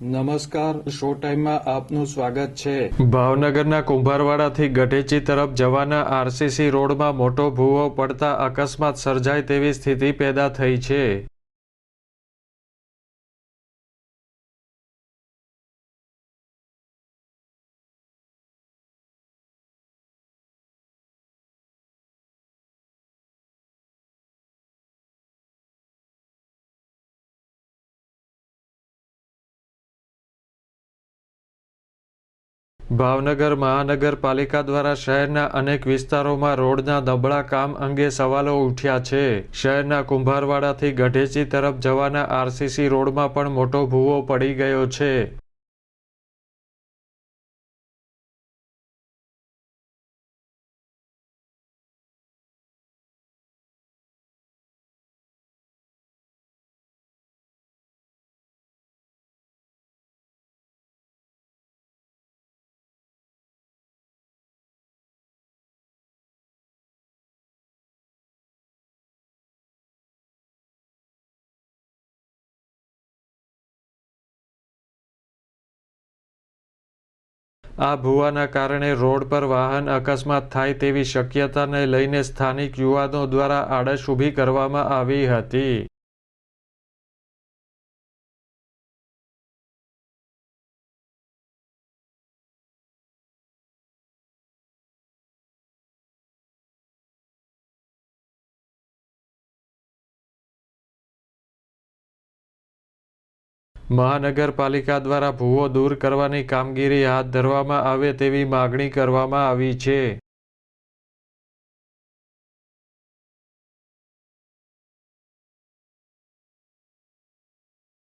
નમસ્કાર, શો ટાઈમમાં આપનું સ્વાગત છે। ભાવનગરના કુંભારવાડાથી ગઢેચી તરફ જવાના આરસીસી રોડમાં મોટો ભૂવો પડતા અકસ્માત સર્જાય તેવી સ્થિતિ પેદા થઈ છે। ભાવનગર મહાનગરપાલિકા દ્વારા શહેરના અનેક વિસ્તારોમાં રોડના નબળા કામ અંગે સવાલો ઉઠ્યા છે। શહેરના કુંભારવાડાથી ગઢેચી તરફ જવાના આરસીસી રોડમાં પણ મોટો ભૂવો પડી ગયો છે। આ ભૂવાના કારણે રોડ પર વાહન અકસ્માત થાય તેવી શક્યતાને લઈને સ્થાનિક યુવાનો દ્વારા આડશ ઊભી કરવામાં આવી હતી। મહાનગરપાલિકા દ્વારા ભૂવો દૂર કરવાની કામગીરી હાથ ધરવામાં આવે તેવી માગણી કરવામાં આવી છે।